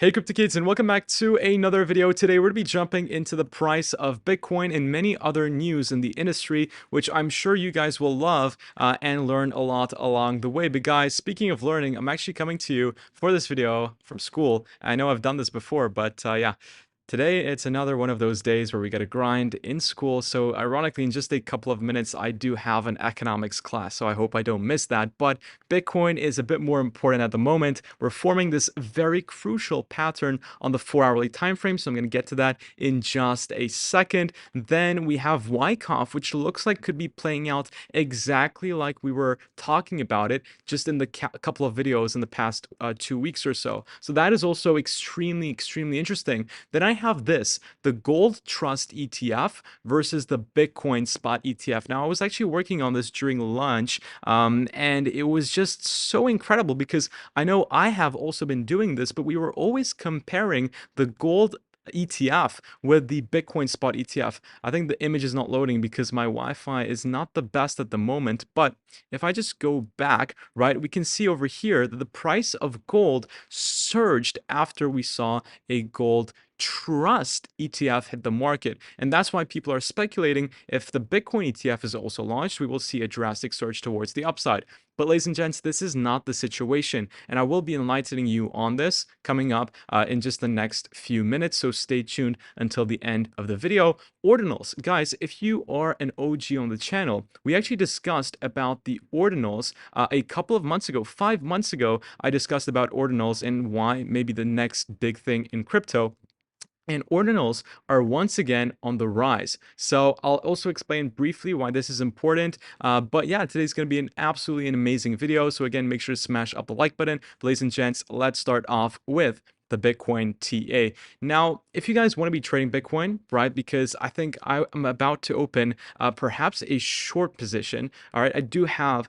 Hey crypto kids, and welcome back to another video. Today we're going to be jumping into the price of Bitcoin and many other news in the industry, which I'm sure you guys will love and learn a lot along the way. But guys, speaking of learning, I'm actually coming to you for this video from school. I know I've done this before, but yeah. Today, it's another one of those days where we got to grind in school. So ironically, in just a couple of minutes, I do have an economics class. So I hope I don't miss that. But Bitcoin is a bit more important at the moment. We're forming this very crucial pattern on the 4-hourly time frame. So I'm going to get to that in just a second. Then we have Wyckoff, which looks like could be playing out exactly like we were talking about it just in the couple of videos in the past 2 weeks or so. So that is also extremely interesting. Then I have the Gold Trust ETF versus the Bitcoin Spot ETF. Now, I was actually working on this during lunch, and it was just so incredible because I know I have also been doing this, but we were always comparing the gold ETF with the Bitcoin spot ETF. I think the image is not loading because my Wi-Fi is not the best at the moment, but if I just go back, right, we can see over here that the price of gold surged after we saw a gold trust ETF hit the market. And that's why people are speculating if the Bitcoin ETF is also launched, we will see a drastic surge towards the upside. But ladies and gents, this is not the situation. And I will be enlightening you on this coming up in just the next few minutes. So stay tuned until the end of the video. Ordinals. Guys, if you are an OG on the channel, we actually discussed about the Ordinals a couple of months ago. 5 months ago, I discussed about Ordinals and why maybe the next big thing in crypto. And ordinals are once again on the rise. So I'll also explain briefly why this is important. But yeah, today's going to be an absolutely amazing video. So again, make sure to smash up the like button. Ladies and gents, let's start off with the Bitcoin TA. Now, if you guys want to be trading Bitcoin, right, because I think I am about to open perhaps a short position. All right, I do have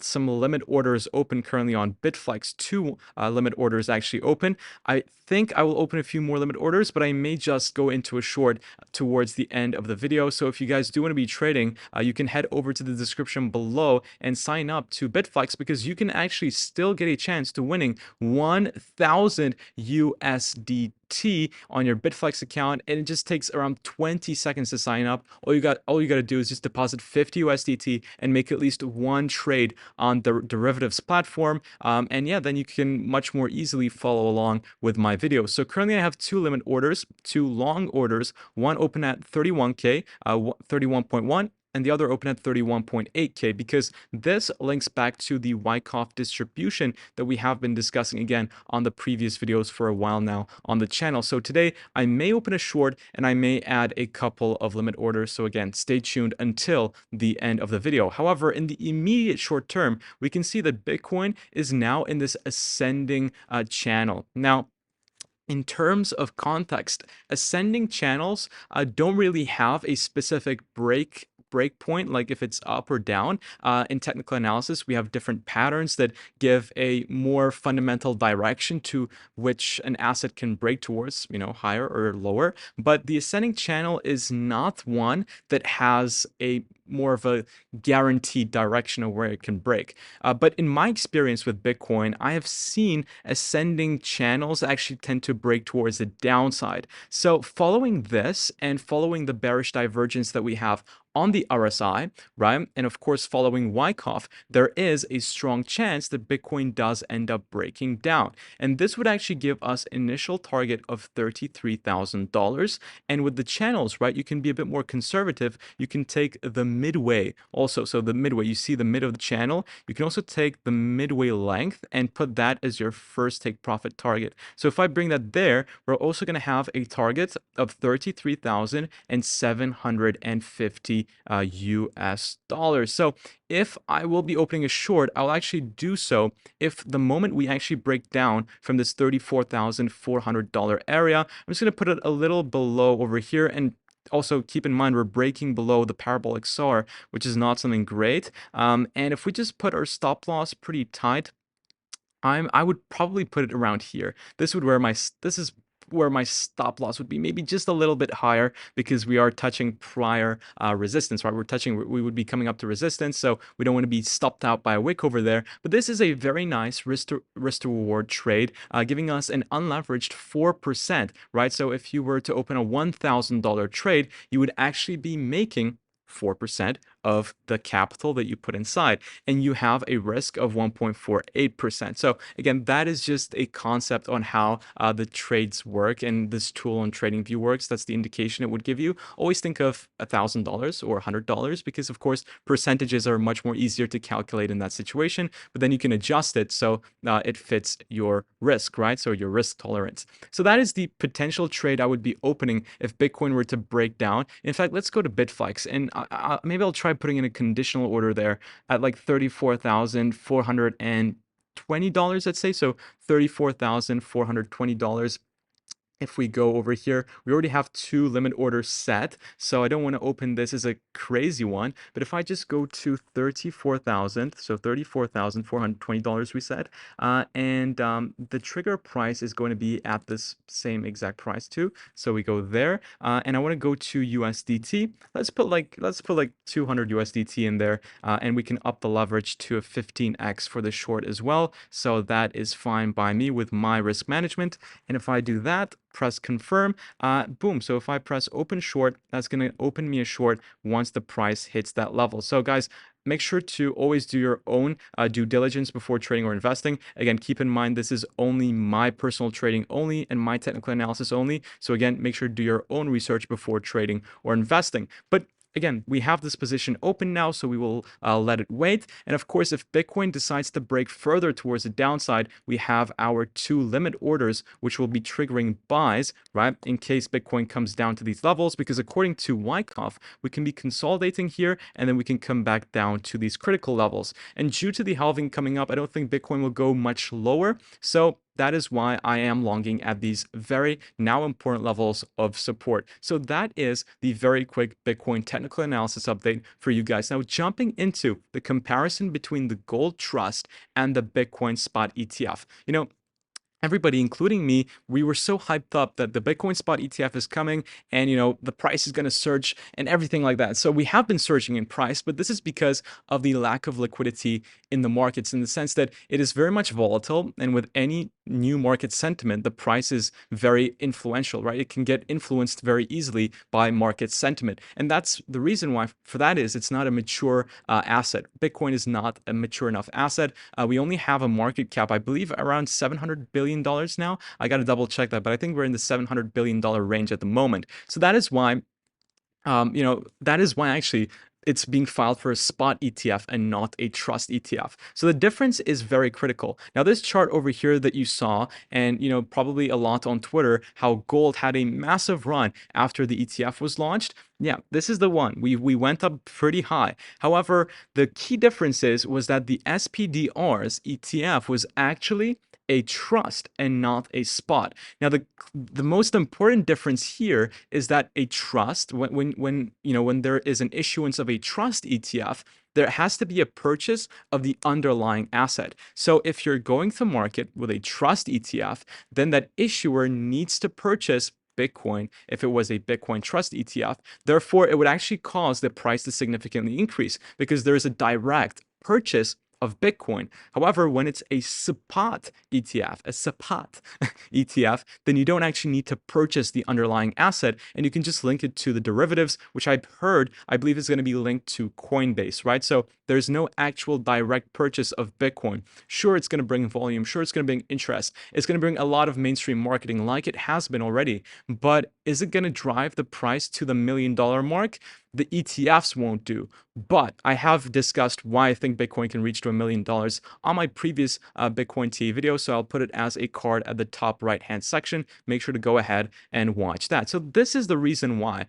some limit orders open currently on Bitflex. Two limit orders actually open. I think I will open a few more limit orders, but I may just go into a short towards the end of the video. So if you guys do want to be trading, you can head over to the description below and sign up to Bitflex because you can actually still get a chance to winning 1,000 USDT on your Bitflex account, and it just takes around 20 seconds to sign up. All you got to do is just deposit 50 USDT and make at least one trade on the derivatives platform. And yeah, then you can much more easily follow along with my videos. So currently I have two limit orders, two long orders, one open at 31K, 31.1, and the other open at 31.8K, because this links back to the Wyckoff distribution that we have been discussing again on the previous videos for a while now on the channel. So today I may open a short and I may add a couple of limit orders. So again, stay tuned until the end of the video. However, in the immediate short term, we can see that Bitcoin is now in this ascending channel. Now, in terms of context, ascending channels don't really have a specific break point, like if it's up or down. In technical analysis, we have different patterns that give a more fundamental direction to which an asset can break towards, higher or lower. But the ascending channel is not one that has a more of a guaranteed direction of where it can break. But in my experience with Bitcoin, I have seen ascending channels actually tend to break towards the downside. So following this and following the bearish divergence that we have on the RSI, right? And of course, following Wyckoff, there is a strong chance that Bitcoin does end up breaking down. And this would actually give us initial target of $33,000. And with the channels, right, you can be a bit more conservative. You can take the midway also. So the midway, you see the mid of the channel. You can also take the midway length and put that as your first take profit target. So if I bring that there, we're also going to have a target of 33,750 US dollars. So if I will be opening a short, I'll actually do so if the moment we actually break down from this $34,400 area. I'm just going to put it a little below over here, and also keep in mind we're breaking below the parabolic SAR, which is not something great. And if we just put our stop loss pretty tight, I would probably put it around here. This is where my stop loss would be maybe just a little bit higher because we are touching prior resistance, right? We would be coming up to resistance, so we don't want to be stopped out by a wick over there. But this is a very nice risk to reward trade, giving us an unleveraged 4%, right? So if you were to open a $1,000 trade, you would actually be making 4% of the capital that you put inside, and you have a risk of 1.48%. So again, that is just a concept on how the trades work, and this tool on TradingView works. That's the indication it would give you. Always think of $1,000 or $100 because of course percentages are much more easier to calculate in that situation, but then you can adjust it so it fits your risk, right? So your risk tolerance. So that is the potential trade I would be opening if Bitcoin were to break down. In fact, let's go to Bitflex, and maybe I'll try putting in a conditional order there at like $34,420, let's say. So $34,420. If we go over here, we already have 2 limit orders set, so I don't want to open this as a crazy one. But if I just go to 34,000, so $34,420 we said, and the trigger price is going to be at this same exact price too. So we go there, and I want to go to USDT. Let's put like 200 USDT in there, and we can up the leverage to a 15x for the short as well. So that is fine by me with my risk management. And if I do that, press confirm, boom. So if I press open short, that's going to open me a short once the price hits that level. So guys, make sure to always do your own due diligence before trading or investing. Again, keep in mind, this is only my personal trading only and my technical analysis only. So again, make sure to do your own research before trading or investing. But again, we have this position open now, so we will let it wait. And of course, if Bitcoin decides to break further towards the downside, we have our 2 limit orders, which will be triggering buys, right? In case Bitcoin comes down to these levels, because according to Wyckoff, we can be consolidating here, and then we can come back down to these critical levels. And due to the halving coming up, I don't think Bitcoin will go much lower. So that is why I am longing at these very now important levels of support. So that is the very quick Bitcoin technical analysis update for you guys. Now, jumping into the comparison between the Gold Trust and the Bitcoin spot ETF. Everybody, including me, we were so hyped up that the Bitcoin spot ETF is coming, and the price is going to surge and everything like that. So we have been surging in price, but this is because of the lack of liquidity in the markets, in the sense that it is very much volatile, and with any new market sentiment, the price is very influential, right? It can get influenced very easily by market sentiment, and that's the reason why for that is it's not a mature asset. Bitcoin is not a mature enough asset. We only have a market cap, I believe, around $700 billion now. I got to double check that, but I think we're in the $700 billion range at the moment. So that is why, actually it's being filed for a spot ETF and not a trust ETF. So the difference is very critical. Now, this chart over here that you saw, and probably a lot on Twitter, how gold had a massive run after the ETF was launched. Yeah, this is the one. We went up pretty high. However, the key difference was that the SPDR's ETF was actually a trust and not a spot. Now, the most important difference here is that a trust, when there is an issuance of a trust ETF, there has to be a purchase of the underlying asset. So if you're going to market with a trust ETF, then that issuer needs to purchase Bitcoin if it was a Bitcoin trust ETF. Therefore, it would actually cause the price to significantly increase because there is a direct purchase of Bitcoin. However, when it's a spot ETF, ETF, then you don't actually need to purchase the underlying asset, and you can just link it to the derivatives, which I believe is going to be linked to Coinbase, right? So there's no actual direct purchase of Bitcoin. Sure, it's going to bring volume. Sure, it's going to bring interest. It's going to bring a lot of mainstream marketing like it has been already. But is it going to drive the price to the $1 million mark? The ETFs won't do. But I have discussed why I think Bitcoin can reach to $1 million on my previous Bitcoin TV video, so I'll put it as a card at the top right-hand section. Make sure to go ahead and watch that. So this is the reason why.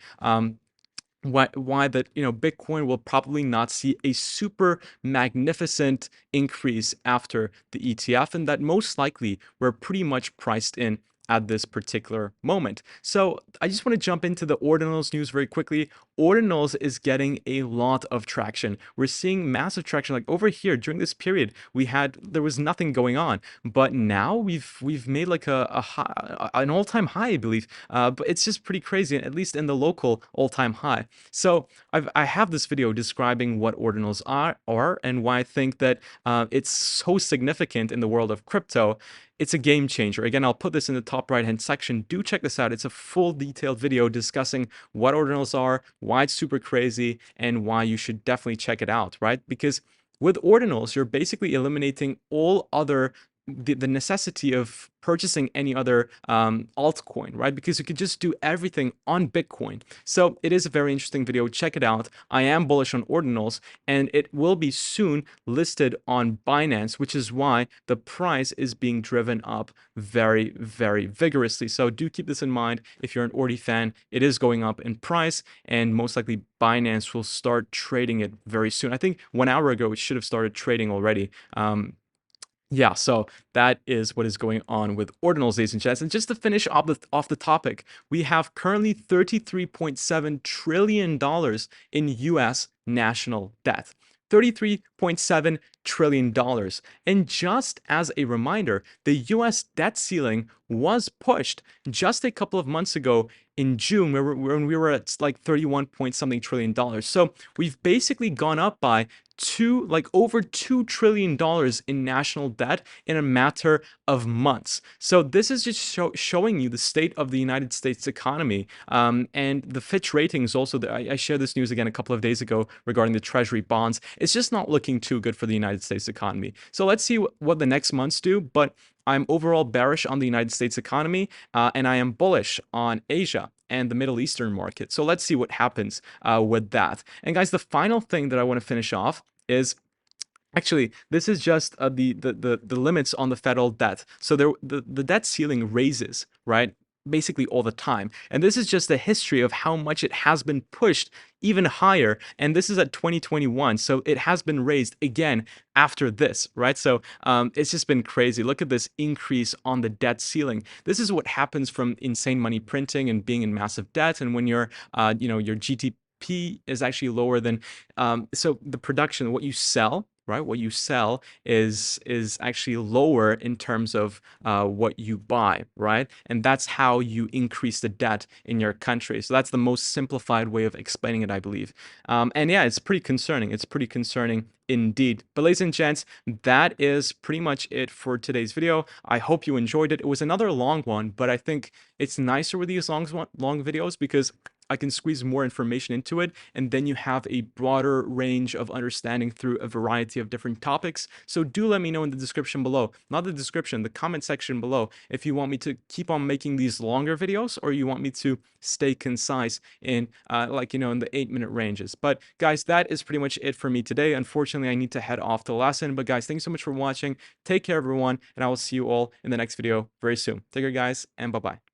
Why that Bitcoin will probably not see a super magnificent increase after the ETF, and that most likely we're pretty much priced in at this particular moment. So I just want to jump into the Ordinals news very quickly. Ordinals is getting a lot of traction. We're seeing massive traction. Like over here during this period, there was nothing going on, but now we've made like a high, an all-time high, I believe. But it's just pretty crazy, at least in the local all-time high. So I have this video describing what Ordinals are and why I think that it's so significant in the world of crypto. It's a game changer. Again, I'll put this in the top right hand section. Do check this out. It's a full detailed video discussing what ordinals are, why it's super crazy, and why you should definitely check it out, right? Because with ordinals, you're basically eliminating all other the necessity of purchasing any other altcoin, right? Because you could just do everything on Bitcoin. So it is a very interesting video. Check it out. I am bullish on ordinals, and it will be soon listed on Binance, which is why the price is being driven up very, very vigorously. So do keep this in mind. If you're an Ordi fan, it is going up in price, and most likely Binance will start trading it very soon. I think 1 hour ago, it should have started trading already. Yeah, so that is what is going on with ordinals, ladies and gents. And just to finish off the topic, we have currently $33.7 trillion in US national debt. $33.7 trillion. And just as a reminder, the US debt ceiling was pushed just a couple of months ago in June, when we were at like 31 point something trillion dollars. So we've basically gone up by over $2 trillion in national debt in a matter of months. So this is just showing you the state of the United States economy. And the Fitch ratings also, I shared this news again a couple of days ago regarding the Treasury bonds. It's just not looking too good for the United States economy. So let's see what the next months do. But I'm overall bearish on the United States economy, and I am bullish on Asia and the Middle Eastern market. So let's see what happens with that. And guys, the final thing that I want to finish off is actually, this is just the limits on the federal debt. So the debt ceiling raises, right? Basically all the time. And this is just a history of how much it has been pushed even higher. And this is at 2021. So it has been raised again after this, right? So it's just been crazy. Look at this increase on the debt ceiling. This is what happens from insane money printing and being in massive debt. And when your GDP is actually lower than, so the production, what you sell, right? What you sell is actually lower in terms of what you buy, right? And that's how you increase the debt in your country. So that's the most simplified way of explaining it, I believe. And yeah, it's pretty concerning. It's pretty concerning indeed. But ladies and gents, that is pretty much it for today's video. I hope you enjoyed it. It was another long one, but I think it's nicer with these long videos because I can squeeze more information into it, and then you have a broader range of understanding through a variety of different topics. So do let me know in the description below, not the description, the comment section below, if you want me to keep on making these longer videos or you want me to stay concise in in the 8-minute ranges. But guys, that is pretty much it for me today. Unfortunately, I need to head off to the lesson, but guys, thanks so much for watching. Take care, everyone, and I will see you all in the next video very soon. Take care, guys, and bye-bye.